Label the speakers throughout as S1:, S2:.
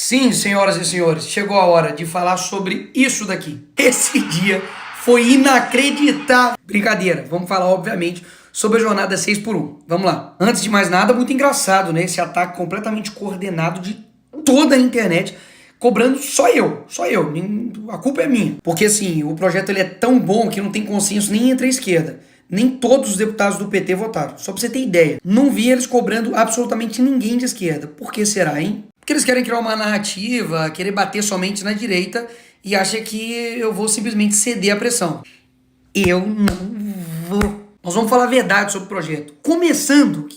S1: Sim, senhoras e senhores, chegou a hora de falar sobre isso daqui. Esse dia foi inacreditável. Brincadeira, vamos falar, obviamente, sobre a jornada 6x1. Vamos lá. Antes de mais nada, muito engraçado, né? Esse ataque completamente coordenado de toda a internet, cobrando só eu. A culpa é minha. Porque, assim, o projeto ele é tão bom que não tem consenso nem entre a esquerda. Nem todos os deputados do PT votaram. Só pra você ter ideia. Não vi eles cobrando absolutamente ninguém de esquerda. Por que será, hein? Porque eles querem criar uma narrativa, querer bater somente na direita e acham que eu vou simplesmente ceder à pressão. Eu não vou. Nós vamos falar a verdade sobre o projeto. Começando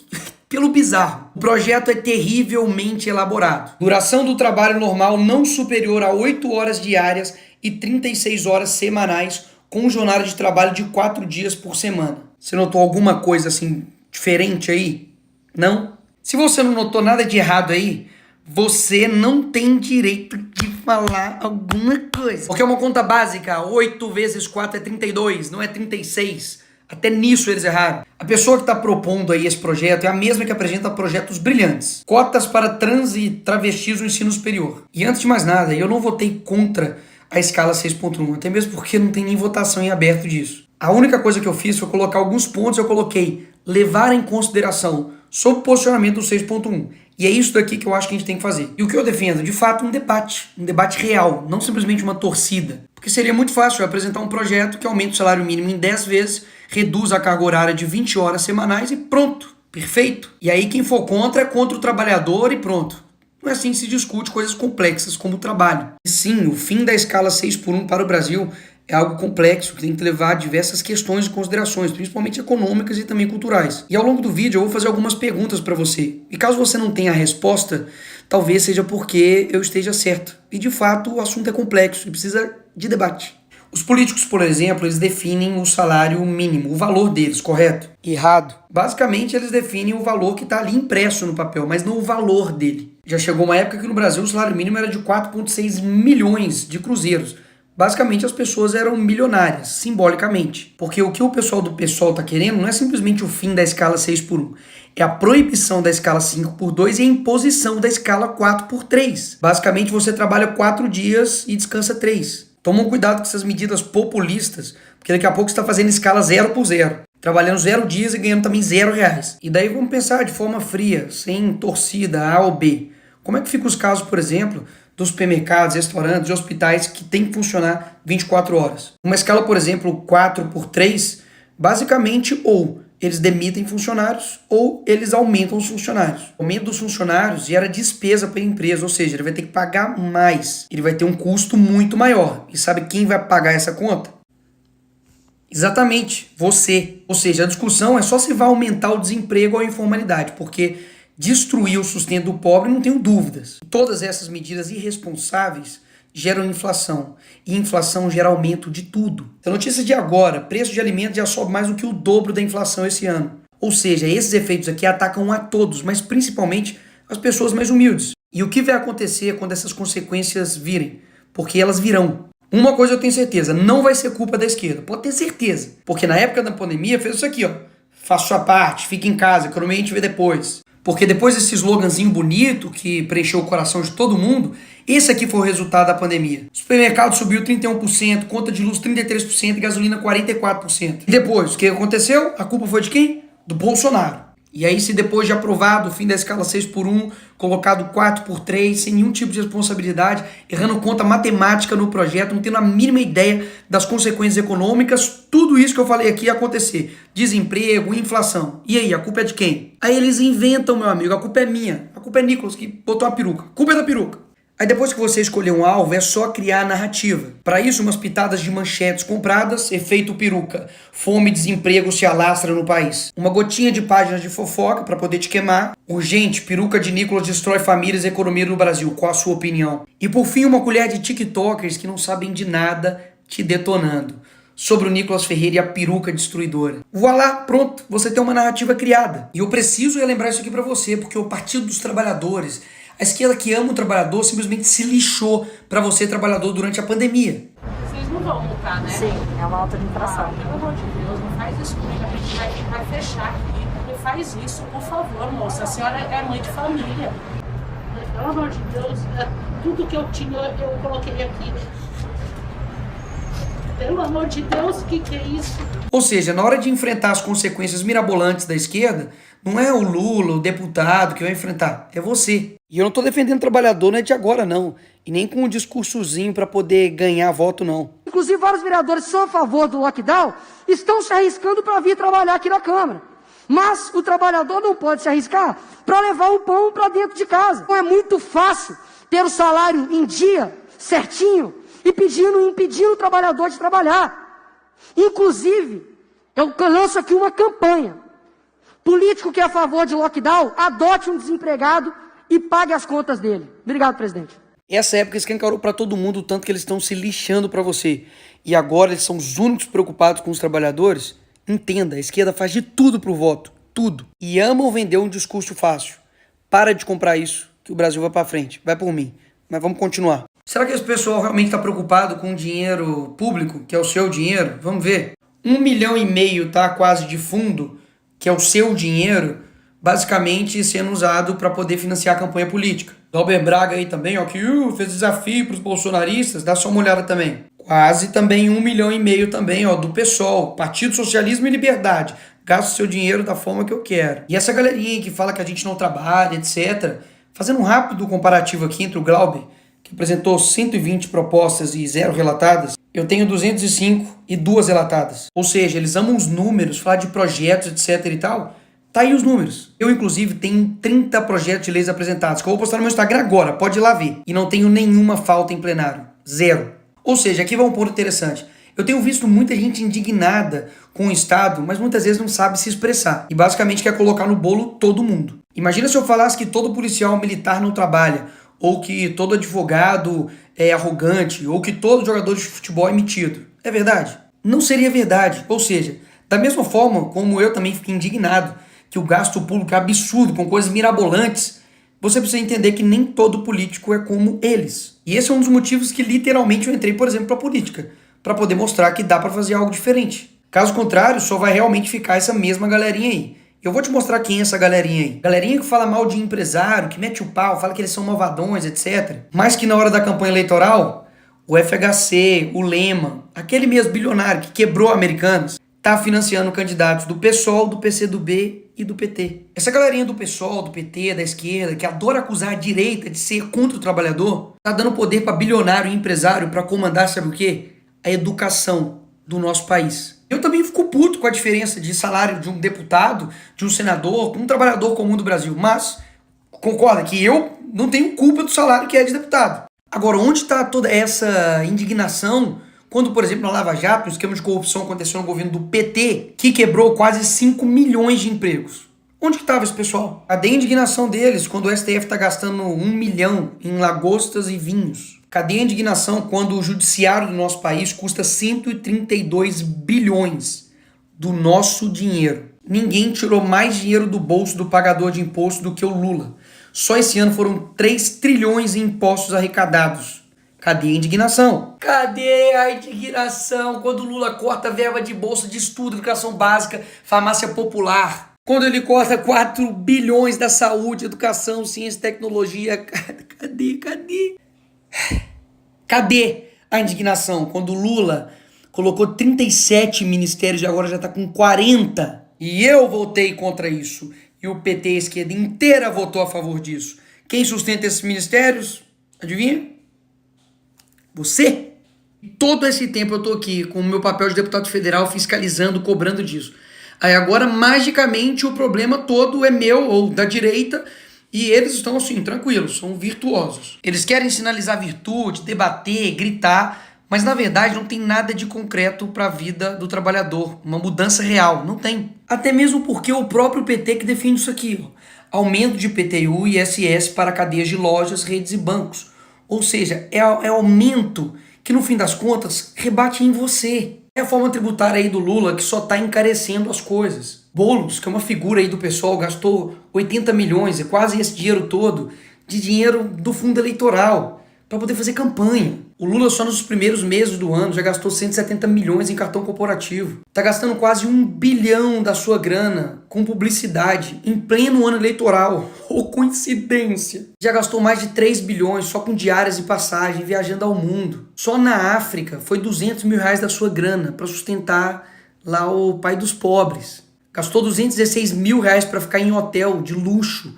S1: pelo bizarro. O projeto é terrivelmente elaborado. Duração do trabalho normal não superior a 8 horas diárias e 36 horas semanais, com jornada de trabalho de 4 dias por semana. Você notou alguma coisa assim diferente aí? Não? Se você não notou nada de errado aí, você não tem direito de falar alguma coisa. Porque é uma conta básica, 8 vezes 4 é 32, não é 36. Até nisso eles erraram. A pessoa que está propondo aí esse projeto é a mesma que apresenta projetos brilhantes. Cotas para trans e travestis no ensino superior. E antes de mais nada, eu não votei contra a escala 6.1, até mesmo porque não tem nem votação em aberto disso. A única coisa que eu fiz foi colocar alguns pontos, eu coloquei levar em consideração sobre o posicionamento do 6.1. E é isso daqui que eu acho que a gente tem que fazer. E o que eu defendo, de fato, um debate real, não simplesmente uma torcida. Porque seria muito fácil eu apresentar um projeto que aumenta o salário mínimo em 10 vezes, reduz a carga horária de 20 horas semanais e pronto, perfeito. E aí quem for contra é contra o trabalhador e pronto. Não é assim que se discute coisas complexas como o trabalho. E sim, o fim da escala 6x1 para o Brasil é algo complexo, que tem que levar diversas questões e considerações, principalmente econômicas e também culturais. E ao longo do vídeo eu vou fazer algumas perguntas para você. E caso você não tenha a resposta, talvez seja porque eu esteja certo. E de fato o assunto é complexo e precisa de debate. Os políticos, por exemplo, eles definem o salário mínimo, o valor deles, correto? Errado. Basicamente, eles definem o valor que está ali impresso no papel, mas não o valor dele. Já chegou uma época que no Brasil o salário mínimo era de 4,6 milhões de cruzeiros. Basicamente, as pessoas eram milionárias, simbolicamente. Porque o que o pessoal do PSOL está querendo não é simplesmente o fim da escala 6x1. É a proibição da escala 5x2 e a imposição da escala 4x3. Basicamente, você trabalha 4 dias e descansa 3. Tomam cuidado com essas medidas populistas, porque daqui a pouco você está fazendo escala 0x0. Trabalhando 0 dias e ganhando também R$0. E daí vamos pensar de forma fria, sem torcida A ou B. Como é que ficam os casos, por exemplo, dos supermercados, restaurantes e hospitais que tem que funcionar 24 horas? Uma escala, por exemplo, 4x3, basicamente ou eles demitem funcionários ou eles aumentam os funcionários. O aumento dos funcionários gera despesa para a empresa, ou seja, ele vai ter que pagar mais. Ele vai ter um custo muito maior. E sabe quem vai pagar essa conta? Exatamente, você. Ou seja, a discussão é só se vai aumentar o desemprego ou a informalidade, porque destruir o sustento do pobre, não tenho dúvidas. Todas essas medidas irresponsáveis geram inflação. E inflação gera aumento de tudo. A notícia de agora, preço de alimentos já sobe mais do que o dobro da inflação esse ano. Ou seja, esses efeitos aqui atacam a todos, mas principalmente as pessoas mais humildes. E o que vai acontecer quando essas consequências virem? Porque elas virão. Uma coisa eu tenho certeza, não vai ser culpa da esquerda. Pode ter certeza. Porque na época da pandemia fez isso aqui, ó. Faça sua parte, fique em casa, economia a gente vê depois. Porque depois desse sloganzinho bonito que preencheu o coração de todo mundo, esse aqui foi o resultado da pandemia. O supermercado subiu 31%, conta de luz 33% e gasolina 44%. E depois, o que aconteceu? A culpa foi de quem? Do Bolsonaro. E aí, se depois de aprovado o fim da escala 6x1, colocado 4x3, sem nenhum tipo de responsabilidade, errando conta matemática no projeto, não tendo a mínima ideia das consequências econômicas, tudo isso que eu falei aqui ia acontecer. Desemprego, inflação. E aí, a culpa é de quem? Aí eles inventam, meu amigo, a culpa é minha. A culpa é Nicolas, que botou a peruca. A culpa é da peruca. Aí depois que você escolher um alvo, é só criar a narrativa. Para isso, umas pitadas de manchetes compradas, efeito peruca. Fome e desemprego se alastra no país. Uma gotinha de páginas de fofoca para poder te queimar. Urgente, peruca de Nicolas destrói famílias e economia no Brasil. Qual a sua opinião? E por fim, uma colher de tiktokers que não sabem de nada te detonando. Sobre o Nicolas Ferreira e a peruca destruidora. Voilá, pronto, você tem uma narrativa criada. E eu preciso relembrar isso aqui para você, porque o Partido dos Trabalhadores, a esquerda que ama o trabalhador, simplesmente se lixou para você, trabalhador, durante a pandemia.
S2: Vocês não vão multar, né?
S3: Sim, é uma alta inflação.
S2: Pelo amor de Deus, não faz isso comigo, a gente vai fechar aqui. Não faz isso, por favor, moça. A senhora é mãe de família. Pelo amor de Deus, tudo que eu tinha eu coloquei aqui. Pelo amor de Deus, o que é isso?
S1: Ou seja, na hora de enfrentar as consequências mirabolantes da esquerda, não é o Lula, o deputado que vai enfrentar, é você. E eu não tô defendendo trabalhador, não é de agora não, e nem com um discursozinho para poder ganhar voto não.
S3: Inclusive vários vereadores que são a favor do lockdown estão se arriscando para vir trabalhar aqui na Câmara. Mas o trabalhador não pode se arriscar para levar o pão para dentro de casa. Não é muito fácil ter o salário em dia, certinho, e impedindo o trabalhador de trabalhar. Inclusive, eu lanço aqui uma campanha. Político que é a favor de lockdown, adote um desempregado e pague as contas dele. Obrigado, presidente.
S1: Essa época escancarou para todo mundo o tanto que eles estão se lixando para você. E agora eles são os únicos preocupados com os trabalhadores. Entenda, a esquerda faz de tudo pro voto. Tudo. E amam vender um discurso fácil. Para de comprar isso, que o Brasil vai para frente. Vai por mim. Mas vamos continuar. Será que esse pessoal realmente está preocupado com o dinheiro público, que é o seu dinheiro? Vamos ver. 1,5 milhão tá quase de fundo, que é o seu dinheiro, basicamente sendo usado para poder financiar a campanha política. Glauber Braga aí também, ó, que fez desafio para os bolsonaristas, dá só uma olhada também. Quase também 1,5 milhão também, ó, do PSOL, Partido Socialismo e Liberdade. Gasto seu dinheiro da forma que eu quero. E essa galerinha que fala que a gente não trabalha, etc. Fazendo um rápido comparativo aqui entre o Glauber, que apresentou 120 propostas e 0 relatadas, eu tenho 205 e 2 relatadas. Ou seja, eles amam os números, falar de projetos, etc e tal. Tá aí os números. Eu, inclusive, tenho 30 projetos de leis apresentados, que eu vou postar no meu Instagram agora, pode ir lá ver. E não tenho nenhuma falta em plenário. 0. Ou seja, aqui vai um ponto interessante. Eu tenho visto muita gente indignada com o Estado, mas muitas vezes não sabe se expressar. E basicamente quer colocar no bolo todo mundo. Imagina se eu falasse que todo policial militar não trabalha, ou que todo advogado é arrogante, ou que todo jogador de futebol é metido. É verdade? Não seria verdade. Ou seja, da mesma forma como eu também fiquei indignado que o gasto público é absurdo, com coisas mirabolantes, você precisa entender que nem todo político é como eles. E esse é um dos motivos que literalmente eu entrei, por exemplo, para a política, para poder mostrar que dá para fazer algo diferente. Caso contrário, só vai realmente ficar essa mesma galerinha aí. Eu vou te mostrar quem é essa galerinha aí. Galerinha que fala mal de empresário, que mete o pau, fala que eles são malvadões, etc. Mas que na hora da campanha eleitoral, o FHC, o Lema, aquele mesmo bilionário que quebrou Americanas, tá financiando candidatos do PSOL, do PCdoB e do PT. Essa galerinha do PSOL, do PT, da esquerda, que adora acusar a direita de ser contra o trabalhador, tá dando poder para bilionário e empresário para comandar, sabe o quê? A educação do nosso país. Eu também fico puto com a diferença de salário de um deputado, de um senador, um trabalhador comum do Brasil. Mas concorda que eu não tenho culpa do salário que é de deputado. Agora, onde está toda essa indignação quando, por exemplo, na Lava Jato, o esquema de corrupção aconteceu no governo do PT, que quebrou quase 5 milhões de empregos? Onde que estava esse pessoal? Cadê a indignação deles quando o STF está gastando 1 milhão em lagostas e vinhos? Cadê a indignação quando o judiciário do nosso país custa 132 bilhões do nosso dinheiro? Ninguém tirou mais dinheiro do bolso do pagador de imposto do que o Lula. Só esse ano foram 3 trilhões em impostos arrecadados. Cadê a indignação? Cadê a indignação quando o Lula corta verba de bolsa de estudo, educação básica, farmácia popular? Quando ele corta 4 bilhões da saúde, educação, ciência e tecnologia? Cadê? Cadê a indignação quando o Lula colocou 37 ministérios e agora já está com 40? E eu votei contra isso. E o PT, a esquerda inteira, votou a favor disso. Quem sustenta esses ministérios? Adivinha? Você? Todo esse tempo eu tô aqui com o meu papel de deputado federal fiscalizando, cobrando disso. Aí agora, magicamente, o problema todo é meu ou da direita e eles estão assim, tranquilos, são virtuosos. Eles querem sinalizar virtude, debater, gritar, mas na verdade não tem nada de concreto para a vida do trabalhador, uma mudança real, não tem. Até mesmo porque é o próprio PT que defende isso aqui, ó. Aumento de IPTU e ISS para cadeias de lojas, redes e bancos. Ou seja, é aumento que no fim das contas rebate em você. É a forma tributária aí do Lula que só está encarecendo as coisas. Boulos, que é uma figura aí do pessoal, gastou 80 milhões, é quase esse dinheiro todo, de dinheiro do fundo eleitoral, para poder fazer campanha. O Lula só nos primeiros meses do ano já gastou 170 milhões em cartão corporativo. Tá gastando quase 1 bilhão da sua grana com publicidade em pleno ano eleitoral. Ô, coincidência! Já gastou mais de 3 bilhões só com diárias e passagem, viajando ao mundo. Só na África foi 200 mil reais da sua grana para sustentar lá o pai dos pobres. Gastou 216 mil reais para ficar em hotel de luxo,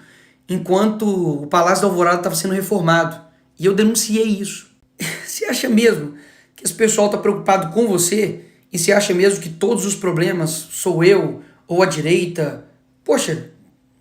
S1: enquanto o Palácio da Alvorada estava sendo reformado. E eu denunciei isso. Você acha mesmo que esse pessoal está preocupado com você? E você acha mesmo que todos os problemas sou eu ou a direita? Poxa,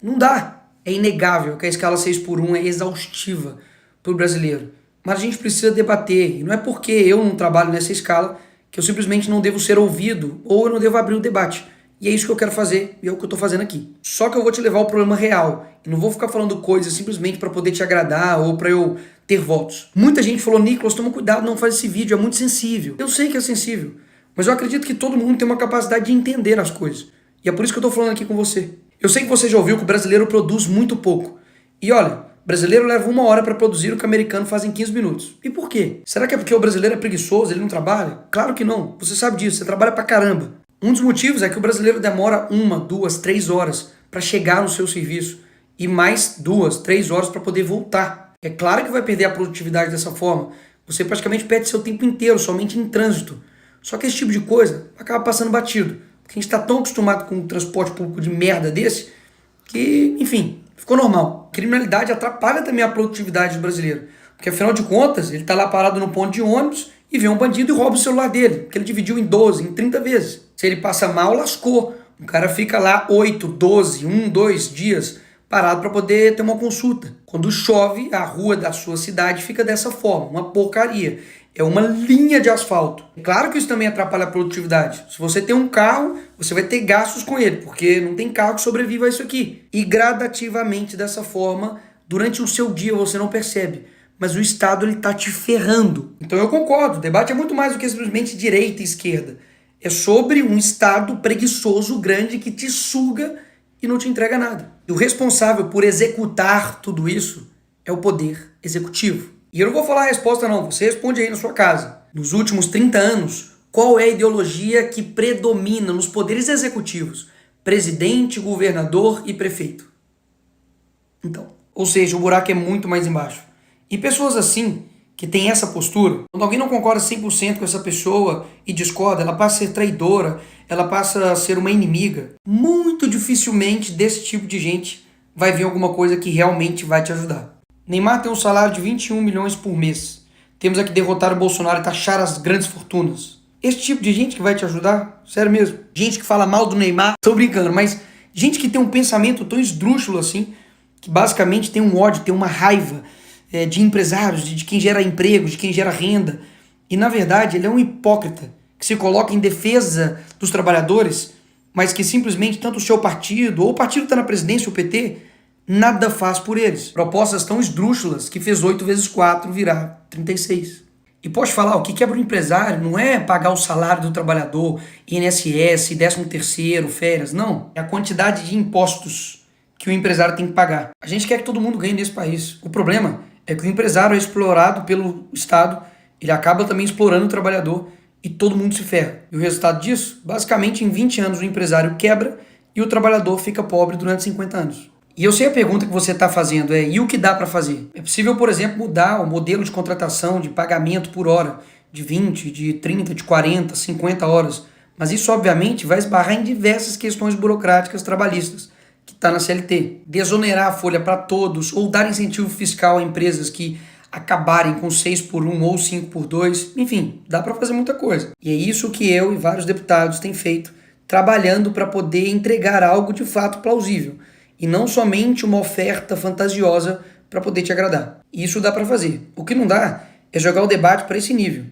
S1: não dá. É inegável que a escala 6x1 é exaustiva para o brasileiro. Mas a gente precisa debater. E não é porque eu não trabalho nessa escala que eu simplesmente não devo ser ouvido ou eu não devo abrir o debate. E é isso que eu quero fazer e é o que eu tô fazendo aqui. Só que eu vou te levar ao problema real. E não vou ficar falando coisas simplesmente para poder te agradar ou para eu ter votos. Muita gente falou, Nicolas, toma cuidado, não faz esse vídeo, é muito sensível. Eu sei que é sensível, mas eu acredito que todo mundo tem uma capacidade de entender as coisas. E é por isso que eu tô falando aqui com você. Eu sei que você já ouviu que o brasileiro produz muito pouco. E olha, o brasileiro leva 1 hora para produzir o que o americano faz em 15 minutos. E por quê? Será que é porque o brasileiro é preguiçoso, ele não trabalha? Claro que não. Você sabe disso, você trabalha pra caramba. Um dos motivos é que o brasileiro demora 1, 2, 3 horas para chegar no seu serviço e mais 2, 3 horas para poder voltar. É claro que vai perder a produtividade dessa forma. Você praticamente perde seu tempo inteiro somente em trânsito. Só que esse tipo de coisa acaba passando batido. Porque a gente está tão acostumado com um transporte público de merda desse que, enfim, ficou normal. A criminalidade atrapalha também a produtividade do brasileiro. Porque afinal de contas, ele está lá parado no ponto de ônibus e vê um bandido e rouba o celular dele, que ele dividiu em 12, em 30 vezes. Se ele passa mal, lascou. O cara fica lá 8, 12, 1, 2 dias parado para poder ter uma consulta. Quando chove, a rua da sua cidade fica dessa forma, uma porcaria. É uma linha de asfalto. É claro que isso também atrapalha a produtividade. Se você tem um carro, você vai ter gastos com ele, porque não tem carro que sobreviva a isso aqui. E gradativamente dessa forma, durante o seu dia você não percebe. Mas o Estado ele tá te ferrando. Então eu concordo, o debate é muito mais do que simplesmente direita e esquerda. É sobre um Estado preguiçoso, grande, que te suga e não te entrega nada. E o responsável por executar tudo isso é o poder executivo. E eu não vou falar a resposta não, você responde aí na sua casa. Nos últimos 30 anos, qual é a ideologia que predomina nos poderes executivos? Presidente, governador e prefeito. Então, ou seja, o buraco é muito mais embaixo. E pessoas assim, que têm essa postura, quando alguém não concorda 100% com essa pessoa e discorda, ela passa a ser traidora, ela passa a ser uma inimiga. Muito dificilmente desse tipo de gente vai vir alguma coisa que realmente vai te ajudar. Neymar tem um salário de 21 milhões por mês. Temos aqui derrotar o Bolsonaro e taxar as grandes fortunas. Esse tipo de gente que vai te ajudar? Sério mesmo. Gente que fala mal do Neymar, tô brincando, mas gente que tem um pensamento tão esdrúxulo assim, que basicamente tem um ódio, tem uma raiva de empresários, de quem gera emprego, de quem gera renda. E na verdade ele é um hipócrita que se coloca em defesa dos trabalhadores, mas que simplesmente tanto o seu partido, ou o partido que está na presidência, o PT, nada faz por eles. Propostas tão esdrúxulas que fez 8 vezes 4 virar 36. E pode falar, o que quebra o empresário não é pagar o salário do trabalhador, INSS, 13º, férias, não. É a quantidade de impostos que o empresário tem que pagar. A gente quer que todo mundo ganhe nesse país. O problema é que o empresário é explorado pelo Estado, ele acaba também explorando o trabalhador e todo mundo se ferra. E o resultado disso, basicamente em 20 anos o empresário quebra e o trabalhador fica pobre durante 50 anos. E eu sei a pergunta que você está fazendo e o que dá para fazer? É possível, por exemplo, mudar o modelo de contratação, de pagamento por hora, de 20, de 30, de 40, 50 horas. Mas isso, obviamente, vai esbarrar em diversas questões burocráticas trabalhistas, que está na CLT. Desonerar a folha para todos ou dar incentivo fiscal a empresas que acabarem com 6x1 ou 5x2. Enfim, dá para fazer muita coisa. E é isso que eu e vários deputados têm feito, trabalhando para poder entregar algo de fato plausível. E não somente uma oferta fantasiosa para poder te agradar. Isso dá para fazer. O que não dá é jogar o debate para esse nível.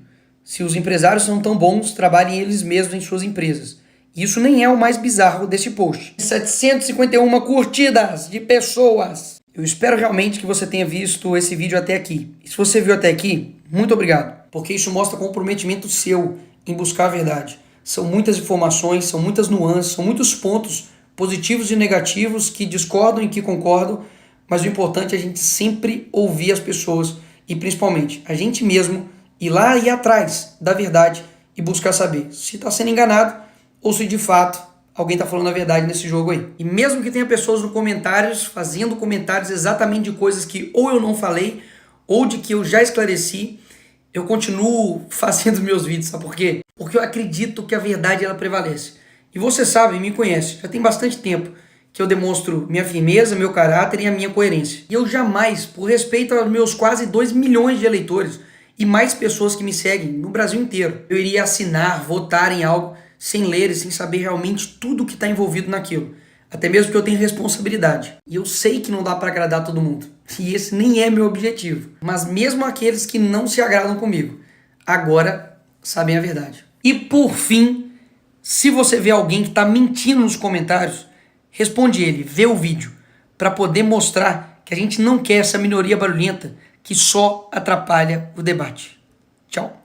S1: Se os empresários são tão bons, trabalhem eles mesmos em suas empresas. Isso nem é o mais bizarro desse post. 751 curtidas de pessoas. Eu espero realmente que você tenha visto esse vídeo até aqui. E se você viu até aqui, muito obrigado. Porque isso mostra comprometimento seu em buscar a verdade. São muitas informações, são muitas nuances, são muitos pontos positivos e negativos que discordam e que concordam, mas o importante é a gente sempre ouvir as pessoas e principalmente a gente mesmo ir atrás da verdade e buscar saber se está sendo enganado ou se de fato alguém está falando a verdade nesse jogo aí. E mesmo que tenha pessoas nos comentários fazendo comentários exatamente de coisas que ou eu não falei ou de que eu já esclareci, eu continuo fazendo meus vídeos, sabe por quê? Porque eu acredito que a verdade ela prevalece. E você sabe, me conhece, já tem bastante tempo que eu demonstro minha firmeza, meu caráter e a minha coerência. E eu jamais, por respeito aos meus quase 2 milhões de eleitores e mais pessoas que me seguem no Brasil inteiro, eu iria assinar, votar em algo sem ler e sem saber realmente tudo que está envolvido naquilo. Até mesmo porque eu tenho responsabilidade. E eu sei que não dá para agradar todo mundo. E esse nem é meu objetivo. Mas mesmo aqueles que não se agradam comigo, agora sabem a verdade. E por fim, se você vê alguém que está mentindo nos comentários, responde ele, vê o vídeo, para poder mostrar que a gente não quer essa minoria barulhenta que só atrapalha o debate. Tchau.